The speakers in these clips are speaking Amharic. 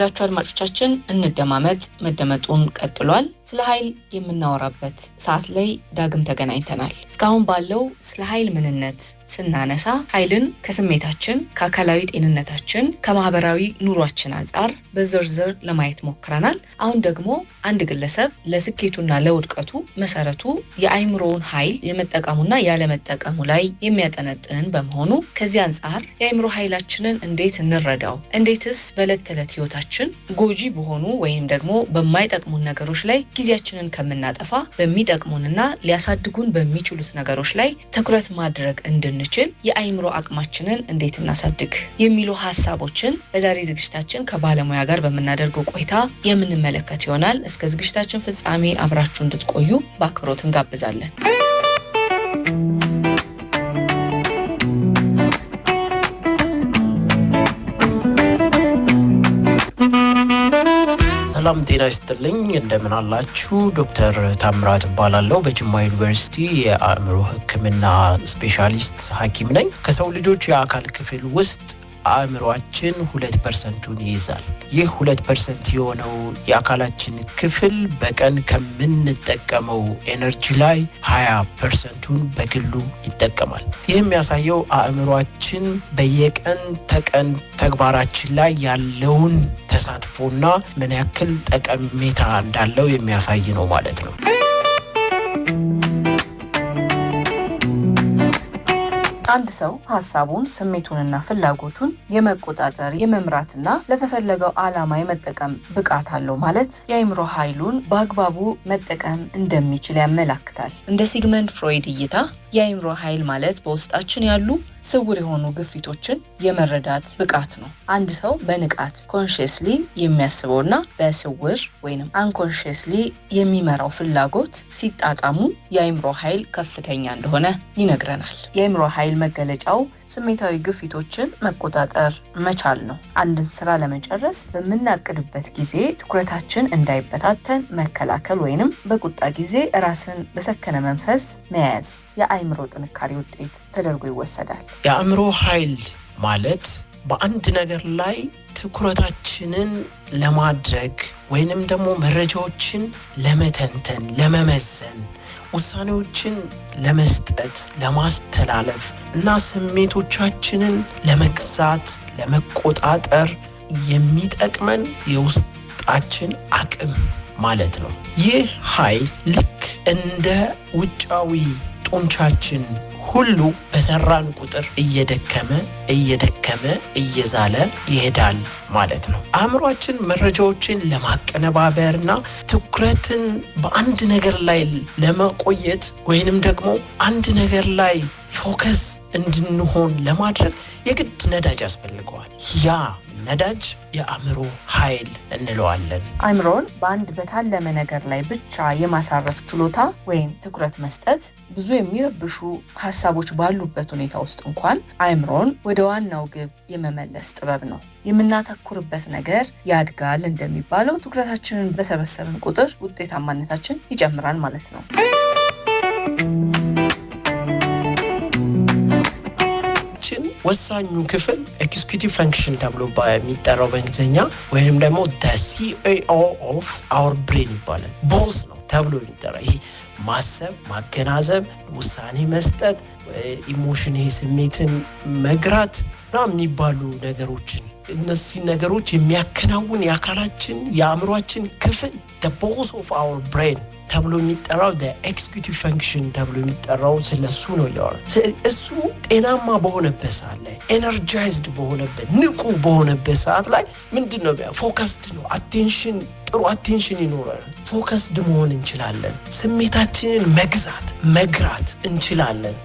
የተወደዳችሁ አድማጮቻችን እንደማመጥ መደመጡን ቀጥሏል። ስለ ኃይል የምናወራበት ሰዓት ላይ ዳግም ተገናኝተናል። እስካሁን ባለው ስለ ኃይል ምንነት ስናነሳ ኃይልን ከስሜታችን፣ ከአካላዊ ጤንነታችን፣ ከማህበራዊ ኑሯችን አንጻር በዝርዝር ለማየት ሞክረናል። አሁን ደግሞ አንድ ግለሰብ ለስኬቱና ለውድቀቱ መሰረቱ የአእምሮውን ኃይል የመጠቀሙና ያለመጠቀሙ ላይ የሚያጠነጥን በመሆኑ ከዚህ አንጻር የአእምሮ ኃይላችንን እንዴት እንረዳው፣ እንዴትስ በዕለት ተዕለት ህይወታችን ጎጂ በሆኑ ወይም ደግሞ በማይጠቅሙን ነገሮች ላይ ጊዜያችንን ከምናጠፋ በሚጠቅሙንና ሊያሳድጉን በሚችሉት ነገሮች ላይ ትኩረት ማድረግ እንድንችል የአእምሮ አቅማችንን እንዴት እናሳድግ የሚሉ ሐሳቦችን በዛሬ ዝግጅታችን ከባለሙያ ጋር በመናደርገው ቆይታ የምንመለከት ይሆናል። እስከ ዝግጅታችን ፍጻሜ አብራችሁ እንድትቆዩ በአክብሮት እንጋብዛለን። ሰላም ጤና ይስጥልኝ፣ እንደምን አላችሁ? ዶክተር ታምራት እባላለሁ። በጅማ ዩኒቨርሲቲ የአእምሮ ሕክምና ስፔሻሊስት ሐኪም ነኝ። ከሰው ልጆች የአካል ክፍል ውስጥ አእምሮአችን 2% ይይዛል። ይህ 2% የሆነው የአካላችን ክፍል በቀን ከምንጠቀመው ኤነርጂ ላይ 20%ን በግሉ ይጠቀማል። ይህ የሚያሳየው አእምሮአችን በየቀን ተቀን ተግባራችን ላይ ያለውን ተሳትፎና ምን ያክል ጠቀሜታ እንዳለው የሚያሳይ ነው ማለት ነው። አንድ ሰው ሐሳቡን፣ ስሜቱንና ፍላጎቱን የመቆጣጠር የመምራትና ለተፈለገው ዓላማ የመጠቀም ብቃት አለው ማለት የአእምሮ ኃይሉን በአግባቡ መጠቀም እንደሚችል ያመላክታል። እንደ ሲግመንድ ፍሮይድ እይታ የአእምሮ ኃይል ማለት በውስጣችን ያሉ ስውር የሆኑ ግፊቶችን የመረዳት ብቃት ነው። አንድ ሰው በንቃት ኮንሺየስሊ የሚያስበውና በስውር ወይንም አንኮንሺየስሊ የሚመራው ፍላጎት ሲጣጣሙ የአእምሮ ኃይል ከፍተኛ እንደሆነ ይነግረናል። የአእምሮ ኃይል መገለጫው ስሜታዊ ግፊቶችን መቆጣጠር መቻል ነው። አንድን ስራ ለመጨረስ በምናቅድበት ጊዜ ትኩረታችን እንዳይበታተን መከላከል ወይንም በቁጣ ጊዜ ራስን በሰከነ መንፈስ መያዝ የአእምሮ ጥንካሬ ውጤት ተደርጎ ይወሰዳል። የአእምሮ ኃይል ማለት በአንድ ነገር ላይ ትኩረታችንን ለማድረግ ወይንም ደግሞ መረጃዎችን ለመተንተን፣ ለመመዘን፣ ውሳኔዎችን ለመስጠት፣ ለማስተላለፍ እና ስሜቶቻችንን ለመግዛት፣ ለመቆጣጠር የሚጠቅመን የውስጣችን አቅም ማለት ነው። ይህ ኃይል ልክ እንደ ውጫዊ ጡንቻችን ሁሉ በሰራን ቁጥር እየደከመ እየዛለ ይሄዳል ማለት ነው። አእምሮአችን መረጃዎችን ለማቀነባበርና ትኩረትን በአንድ ነገር ላይ ለመቆየት ወይንም ደግሞ አንድ ነገር ላይ ፎከስ እንድንሆን ለማድረግ የግድ ነዳጅ ያስፈልገዋል። ያ ነዳጅ የአእምሮ ኃይል እንለዋለን። አእምሮን በአንድ በታለመ ነገር ላይ ብቻ የማሳረፍ ችሎታ ወይም ትኩረት መስጠት ብዙ የሚረብሹ ሐሳቦች ባሉበት ሁኔታ ውስጥ እንኳን አእምሮን ወደ ዋናው ግብ የመመለስ ጥበብ ነው። የምናተኩርበት ነገር ያድጋል እንደሚባለው ትኩረታችንን በሰበሰብን ቁጥር ውጤታማነታችን ይጨምራል ማለት ነው። ወሳኙ ክፍል ኤክስኪዩቲቭ ፈንክሽን ተብሎ በሚጠራው በእንግሊዝኛ ወይንም ደግሞ the CEO of our brain ይባላል። ቦስ ነው ተብሎ የሚጠራ ይሄ ማሰብ፣ ማገናዘብ፣ ውሳኔ መስጠት፣ ኢሞሽን ስሜትን መግራት ነው የሚባሉ ነገሮችን እነዚህ ነገሮች የሚያከናውን የአካላችን የአእምሮአችን ክፍል the boss of our brain ተብሎ የሚጠራው the executive function ተብሎ የሚጠራው ስለሱ ነው ያወራል። እሱ ጤናማ በሆነበት ሰዓት ላይ ኤነርጃይዝድ በሆነበት ንቁ በሆነበት ሰዓት ላይ ምንድነው ፎከስድ ነው። አቴንሽን ጥሩ አቴንሽን ይኖራል። ፎከስድ መሆን እንችላለን። ስሜታችንን መግራት እንችላለን።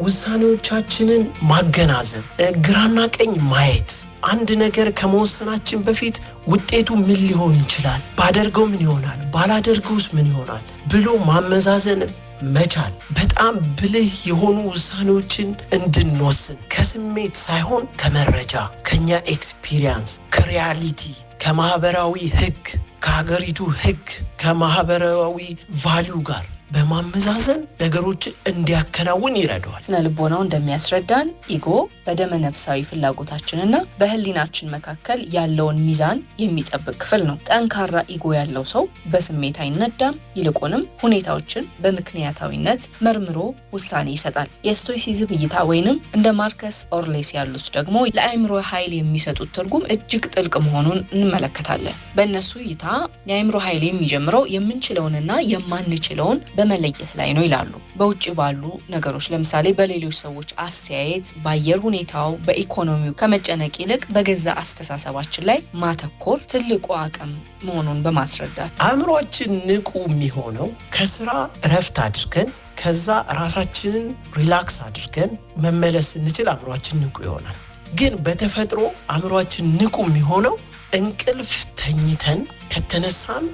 ውሳኔዎቻችንን ማገናዘብ፣ ግራና ቀኝ ማየት፣ አንድ ነገር ከመወሰናችን በፊት ውጤቱ ምን ሊሆን ይችላል፣ ባደርገው ምን ይሆናል፣ ባላደርገውስ ምን ይሆናል ብሎ ማመዛዘን መቻል፣ በጣም ብልህ የሆኑ ውሳኔዎችን እንድንወስን ከስሜት ሳይሆን ከመረጃ፣ ከኛ ኤክስፒሪየንስ፣ ከሪያሊቲ፣ ከማህበራዊ ህግ፣ ከሀገሪቱ ህግ ከማህበራዊ ቫልዩ ጋር በማመዛዘን ነገሮችን እንዲያከናውን ይረዳዋል። ስነ ልቦናው እንደሚያስረዳን ኢጎ በደመ ነፍሳዊ ፍላጎታችንና በህሊናችን መካከል ያለውን ሚዛን የሚጠብቅ ክፍል ነው። ጠንካራ ኢጎ ያለው ሰው በስሜት አይነዳም፣ ይልቁንም ሁኔታዎችን በምክንያታዊነት መርምሮ ውሳኔ ይሰጣል። የስቶይሲዝም እይታ ወይንም እንደ ማርከስ ኦርሌስ ያሉት ደግሞ ለአእምሮ ኃይል የሚሰጡት ትርጉም እጅግ ጥልቅ መሆኑን እንመለከታለን። በእነሱ እይታ የአእምሮ ኃይል የሚጀምረው የምንችለውንና የማንችለውን በመለየት ላይ ነው ይላሉ። በውጭ ባሉ ነገሮች ለምሳሌ በሌሎች ሰዎች አስተያየት፣ በአየር ሁኔታው፣ በኢኮኖሚው ከመጨነቅ ይልቅ በገዛ አስተሳሰባችን ላይ ማተኮር ትልቁ አቅም መሆኑን በማስረዳት አእምሮአችን ንቁ የሚሆነው ከስራ እረፍት አድርገን ከዛ ራሳችንን ሪላክስ አድርገን መመለስ ስንችል አእምሮአችን ንቁ ይሆናል። ግን በተፈጥሮ አእምሮአችን ንቁ የሚሆነው እንቅልፍ ተኝተን ከተነሳን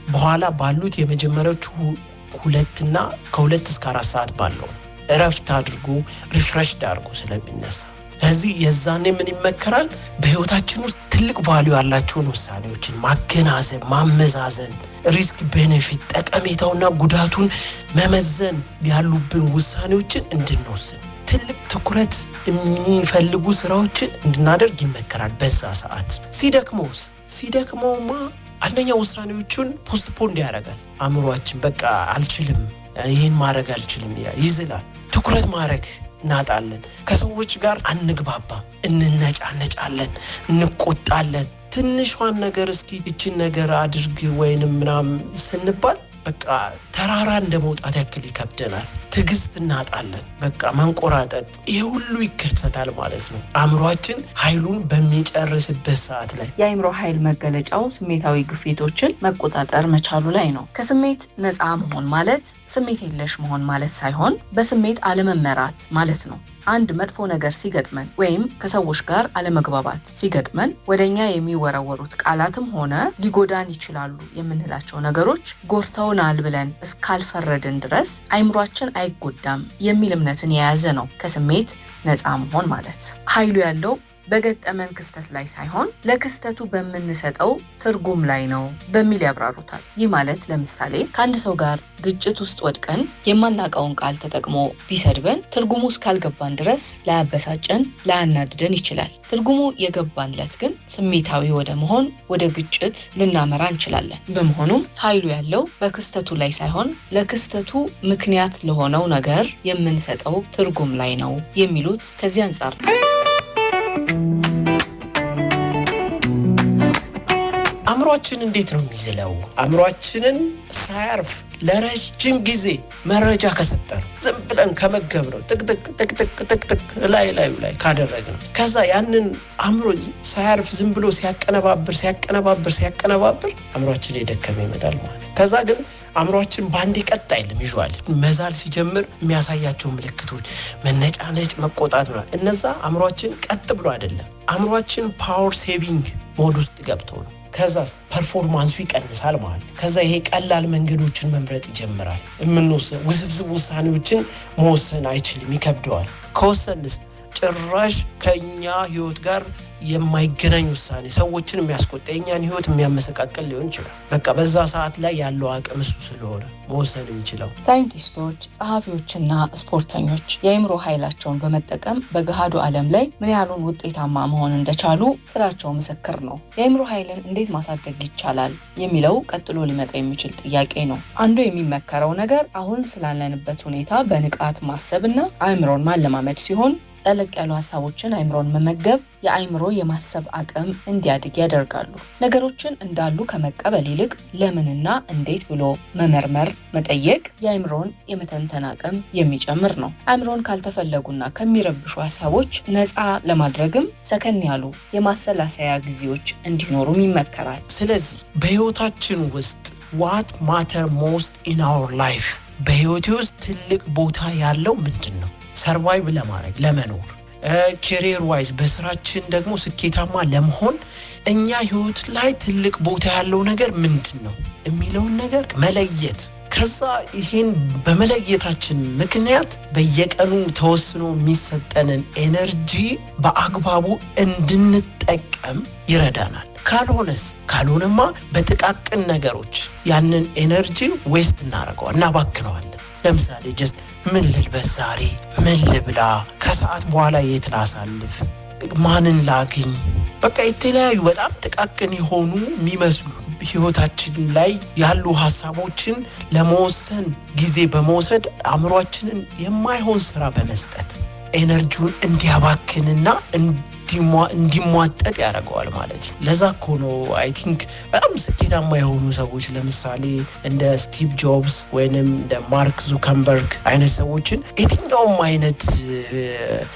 በኋላ ባሉት የመጀመሪያዎቹ 2 እስከ 4 ሰዓት ባለው እረፍት አድርጎ ሪፍሬሽድ አድርጎ ስለሚነሳ ስለዚህ የዛኔ ምን ይመከራል? በህይወታችን ውስጥ ትልቅ ቫልዩ ያላቸውን ውሳኔዎችን ማገናዘብ፣ ማመዛዘን፣ ሪስክ ቤኔፊት፣ ጠቀሜታውና ጉዳቱን መመዘን ያሉብን ውሳኔዎችን እንድንወስን ትልቅ ትኩረት የሚፈልጉ ስራዎችን እንድናደርግ ይመከራል። በዛ ሰዓት ሲደክመውማ አንደኛ ውሳኔዎቹን ፖስትፖን ያደርጋል። አእምሮአችን በቃ አልችልም፣ ይህን ማድረግ አልችልም ይዝላል። ትኩረት ማድረግ እናጣለን። ከሰዎች ጋር አንግባባም፣ እንነጫነጫለን፣ እንቆጣለን። ትንሿን ነገር እስኪ እችን ነገር አድርግ ወይንም ምናምን ስንባል በቃ ተራራ እንደመውጣት ያክል ይከብደናል። ትዕግስት እናጣለን። በቃ መንቆራጠጥ፣ ይሄ ሁሉ ይከሰታል ማለት ነው አእምሮአችን ኃይሉን በሚጨርስበት ሰዓት ላይ። የአእምሮ ኃይል መገለጫው ስሜታዊ ግፊቶችን መቆጣጠር መቻሉ ላይ ነው። ከስሜት ነፃ መሆን ማለት ስሜት የለሽ መሆን ማለት ሳይሆን በስሜት አለመመራት ማለት ነው። አንድ መጥፎ ነገር ሲገጥመን ወይም ከሰዎች ጋር አለመግባባት ሲገጥመን ወደኛ የሚወረወሩት ቃላትም ሆነ ሊጎዳን ይችላሉ የምንላቸው ነገሮች ጎርተውናል ብለን እስካልፈረድን ድረስ አእምሮአችን አይጎዳም የሚል እምነትን የያዘ ነው ከስሜት ነፃ መሆን ማለት። ኃይሉ ያለው በገጠመን ክስተት ላይ ሳይሆን ለክስተቱ በምንሰጠው ትርጉም ላይ ነው በሚል ያብራሩታል። ይህ ማለት ለምሳሌ ከአንድ ሰው ጋር ግጭት ውስጥ ወድቀን የማናውቀውን ቃል ተጠቅሞ ቢሰድበን ትርጉሙ እስካልገባን ድረስ ላያበሳጨን፣ ላያናድደን ይችላል። ትርጉሙ የገባንለት ግን ስሜታዊ ወደ መሆን ወደ ግጭት ልናመራ እንችላለን። በመሆኑም ኃይሉ ያለው በክስተቱ ላይ ሳይሆን ለክስተቱ ምክንያት ለሆነው ነገር የምንሰጠው ትርጉም ላይ ነው የሚሉት ከዚህ አንጻር ነው። አእምሮአችን እንዴት ነው የሚዝለው? አእምሮአችንን ሳያርፍ ለረጅም ጊዜ መረጃ ከሰጠን ዝም ብለን ከመገብነው ጥቅጥቅ ላይ ካደረግነው ከዛ ያንን አእምሮ ሳያርፍ ዝም ብሎ ሲያቀነባብር አእምሮአችን የደከመ ይመጣል ማለት። ከዛ ግን አእምሮአችን ባንዴ ቀጥ አይልም። ይዟል መዛል ሲጀምር የሚያሳያቸው ምልክቶች መነጫነጭ፣ መቆጣት ነው። እነዛ አእምሮአችን ቀጥ ብሎ አይደለም። አእምሮአችን ፓወር ሴቪንግ ሞድ ውስጥ ገብቶ ነው። ከዛስ ፐርፎርማንሱ ይቀንሳል ማለት። ከዛ ይሄ ቀላል መንገዶችን መምረጥ ይጀምራል። ውስብስብ ውሳኔዎችን መወሰን አይችልም፣ ይከብደዋል። ከወሰንስ ጭራሽ ከኛ ህይወት ጋር የማይገናኝ ውሳኔ ሰዎችን የሚያስቆጣ የኛን ህይወት የሚያመሰቃቀል ሊሆን ይችላል። በቃ በዛ ሰዓት ላይ ያለው አቅም እሱ ስለሆነ መወሰን የሚችለው። ሳይንቲስቶች፣ ጸሐፊዎችና ስፖርተኞች የአእምሮ ኃይላቸውን በመጠቀም በገሃዱ ዓለም ላይ ምን ያህሉን ውጤታማ መሆን እንደቻሉ ስራቸው ምስክር ነው። የአእምሮ ኃይልን እንዴት ማሳደግ ይቻላል የሚለው ቀጥሎ ሊመጣ የሚችል ጥያቄ ነው። አንዱ የሚመከረው ነገር አሁን ስላለንበት ሁኔታ በንቃት ማሰብና አእምሮን ማለማመድ ሲሆን ጠለቅ ያሉ ሀሳቦችን አእምሮን መመገብ የአእምሮ የማሰብ አቅም እንዲያድግ ያደርጋሉ። ነገሮችን እንዳሉ ከመቀበል ይልቅ ለምንና እንዴት ብሎ መመርመር፣ መጠየቅ የአእምሮን የመተንተን አቅም የሚጨምር ነው። አእምሮን ካልተፈለጉና ከሚረብሹ ሀሳቦች ነፃ ለማድረግም ሰከን ያሉ የማሰላሰያ ጊዜዎች እንዲኖሩም ይመከራል። ስለዚህ በህይወታችን ውስጥ what matter most in our life በህይወቴ ውስጥ ትልቅ ቦታ ያለው ምንድን ነው? ሰርቫይቭ ለማድረግ ለመኖር፣ ኬሪየር ዋይዝ በስራችን ደግሞ ስኬታማ ለመሆን እኛ ህይወት ላይ ትልቅ ቦታ ያለው ነገር ምንድን ነው የሚለውን ነገር መለየት ከዛ ይሄን በመለየታችን ምክንያት በየቀኑ ተወስኖ የሚሰጠንን ኤነርጂ በአግባቡ እንድንጠቀም ይረዳናል። ካልሆነማ በጥቃቅን ነገሮች ያንን ኤነርጂ ዌስት እናባክነዋለን። ለምሳሌ ጀስት ምን ልልበስ ዛሬ፣ ምን ልብላ፣ ከሰዓት በኋላ የት ላሳልፍ፣ ማንን ላግኝ፣ በቃ የተለያዩ በጣም ጥቃቅን የሆኑ የሚመስሉ ህይወታችን ላይ ያሉ ሀሳቦችን ለመወሰን ጊዜ በመውሰድ አእምሯችንን የማይሆን ስራ በመስጠት ኤነርጂውን እንዲያባክንና እንዲሟጠጥ ያደርገዋል ማለት ነው። ለዛ እኮ ነው አይ ቲንክ በጣም ስኬታማ የሆኑ ሰዎች ለምሳሌ እንደ ስቲቭ ጆብስ ወይንም እንደ ማርክ ዙከንበርግ አይነት ሰዎችን የትኛውም አይነት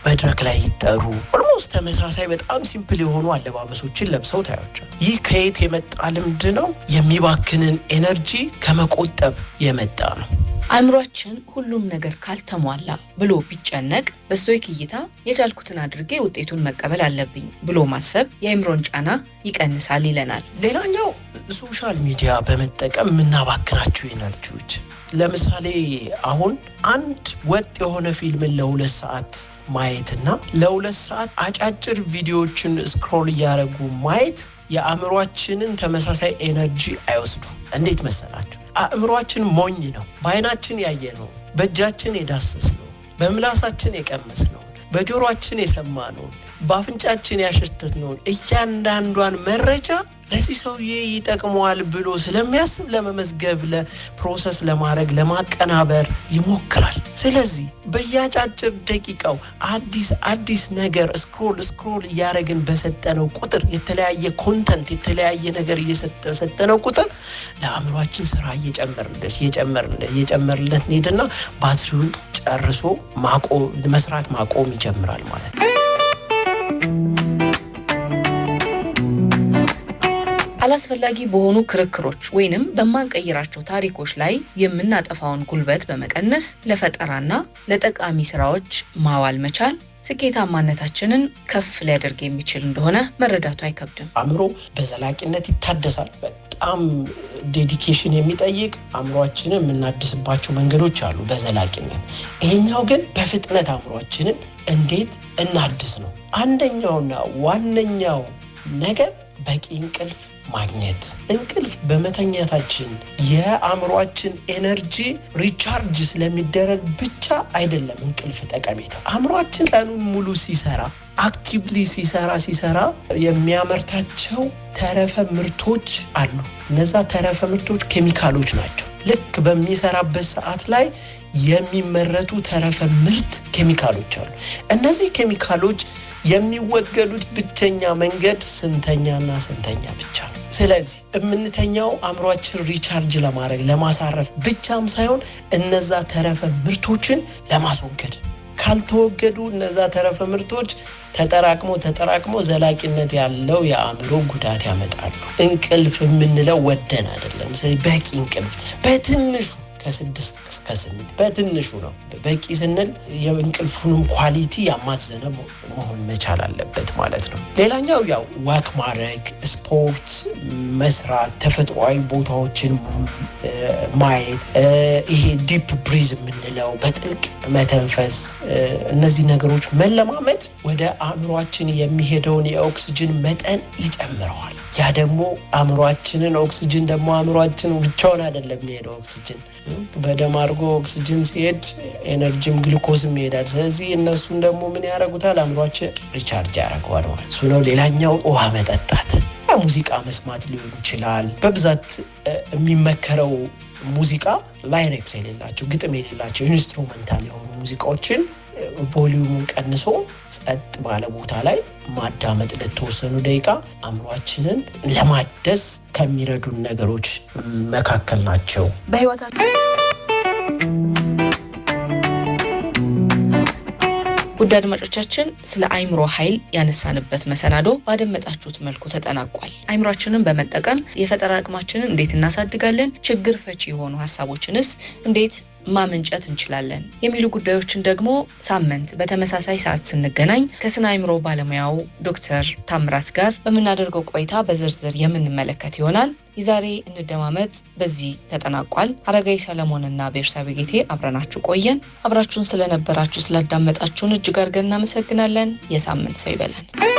መድረክ ላይ ይጠሩ ኦልሞስት ተመሳሳይ በጣም ሲምፕል የሆኑ አለባበሶችን ለብሰው ታያቸው። ይህ ከየት የመጣ ልምድ ነው? የሚባክንን ኤነርጂ ከመቆጠብ የመጣ ነው። አእምሯችን ሁሉም ነገር ካልተሟላ ብሎ ቢጨነቅ በስቶይክ እይታ የቻልኩትን አድርጌ ውጤቱን መቀበል አለብኝ ብሎ ማሰብ የአእምሮን ጫና ይቀንሳል ይለናል። ሌላኛው ሶሻል ሚዲያ በመጠቀም የምናባክናቸው ኤነርጂዎች፣ ለምሳሌ አሁን አንድ ወጥ የሆነ ፊልምን ለ2 ሰዓት ማየትና ለ2 ሰዓት አጫጭር ቪዲዮዎችን ስክሮል እያደረጉ ማየት የአእምሯችንን ተመሳሳይ ኤነርጂ አይወስዱ። እንዴት መሰላችሁ? አእምሯችን ሞኝ ነው። በአይናችን ያየነው፣ በእጃችን የዳሰስነው፣ በምላሳችን የቀመስነው፣ በጆሮአችን የሰማነው፣ በአፍንጫችን ያሸተትነውን እያንዳንዷን መረጃ ለዚህ ሰውዬ ይጠቅመዋል ብሎ ስለሚያስብ ለመመዝገብ፣ ለፕሮሰስ ለማድረግ፣ ለማቀናበር ይሞክራል። ስለዚህ በያጫጭር ደቂቃው አዲስ ነገር ስክሮል እያደረግን በሰጠነው ቁጥር የተለያየ ኮንተንት የተለያየ ነገር እየሰጠነው ቁጥር ለአእምሯችን ስራ እየጨመርለት ሄድና ባትሪውን ጨርሶ መስራት ማቆም ይጀምራል ማለት ነው። አላስፈላጊ በሆኑ ክርክሮች ወይንም በማንቀይራቸው ታሪኮች ላይ የምናጠፋውን ጉልበት በመቀነስ ለፈጠራና ለጠቃሚ ስራዎች ማዋል መቻል ስኬታማነታችንን ከፍ ሊያደርግ የሚችል እንደሆነ መረዳቱ አይከብድም። አእምሮ በዘላቂነት ይታደሳል። በጣም ዴዲኬሽን የሚጠይቅ አእምሯችንን የምናድስባቸው መንገዶች አሉ በዘላቂነት። ይሄኛው ግን በፍጥነት አእምሯችንን እንዴት እናድስ ነው። አንደኛውና ዋነኛው ነገር በቂ እንቅልፍ ማግኘት። እንቅልፍ በመተኛታችን የአእምሯችን ኤነርጂ ሪቻርጅ ስለሚደረግ ብቻ አይደለም እንቅልፍ ጠቀሜታ። አእምሯችን ቀኑን ሙሉ ሲሰራ አክቲቭሊ ሲሰራ የሚያመርታቸው ተረፈ ምርቶች አሉ። እነዛ ተረፈ ምርቶች ኬሚካሎች ናቸው። ልክ በሚሰራበት ሰዓት ላይ የሚመረቱ ተረፈ ምርት ኬሚካሎች አሉ። እነዚህ ኬሚካሎች የሚወገዱት ብቸኛ መንገድ ስንተኛ ብቻ ነው። ስለዚህ የምንተኛው አእምሯችን ሪቻርጅ ለማድረግ ለማሳረፍ ብቻም ሳይሆን እነዛ ተረፈ ምርቶችን ለማስወገድ። ካልተወገዱ እነዛ ተረፈ ምርቶች ተጠራቅሞ ዘላቂነት ያለው የአእምሮ ጉዳት ያመጣሉ። እንቅልፍ የምንለው ወደን አይደለም። በቂ እንቅልፍ በትንሹ ከ6 እስከ 8 በትንሹ ነው። በቂ ስንል የእንቅልፉንም ኳሊቲ ያማዘነ መሆን መቻል አለበት ማለት ነው። ሌላኛው ያው ዋክ ማድረግ፣ ስፖርት መስራት፣ ተፈጥሯዊ ቦታዎችን ማየት፣ ይሄ ዲፕ ብሪዝ የምንለው በጥልቅ መተንፈስ፣ እነዚህ ነገሮች መለማመድ ወደ አእምሯችን የሚሄደውን የኦክሲጅን መጠን ይጨምረዋል። ያ ደግሞ አእምሯችንን ኦክሲጅን ደግሞ አእምሯችን ብቻውን አይደለም የሚሄደው ኦክሲጅን በደም አድርጎ ኦክሲጅን ሲሄድ ኤነርጂም ግሉኮዝም ይሄዳል። ስለዚህ እነሱን ደግሞ ምን ያደርጉታል? አእምሯችን ሪቻርጅ ያደርገዋል ማለት እሱ ነው። ሌላኛው ውሃ መጠጣት፣ ሙዚቃ መስማት ሊሆን ይችላል። በብዛት የሚመከረው ሙዚቃ ላይሬክስ የሌላቸው ግጥም የሌላቸው ኢንስትሩሜንታል የሆኑ ሙዚቃዎችን ቮሊዩሙን ቀንሶ ጸጥ ባለ ቦታ ላይ ማዳመጥ ለተወሰኑ ደቂቃ አእምሯችንን ለማደስ ከሚረዱን ነገሮች መካከል ናቸው። በህይወታችን ውድ አድማጮቻችን ስለ አእምሮ ኃይል ያነሳንበት መሰናዶ ባደመጣችሁት መልኩ ተጠናቋል። አእምሯችንን በመጠቀም የፈጠራ አቅማችንን እንዴት እናሳድጋለን፣ ችግር ፈቺ የሆኑ ሀሳቦችንስ እንዴት ማመንጨት እንችላለን የሚሉ ጉዳዮችን ደግሞ ሳምንት በተመሳሳይ ሰዓት ስንገናኝ ከስነ አእምሮ ባለሙያው ዶክተር ታምራት ጋር በምናደርገው ቆይታ በዝርዝር የምንመለከት ይሆናል። የዛሬ እንደማመጥ በዚህ ተጠናቋል። አረጋይ ሰለሞንና ቤርሳቤ ጌቴ አብረናችሁ ቆየን። አብራችሁን ስለነበራችሁ ስላዳመጣችሁን እጅግ አድርገን እናመሰግናለን። የሳምንት ሰው ይበለን።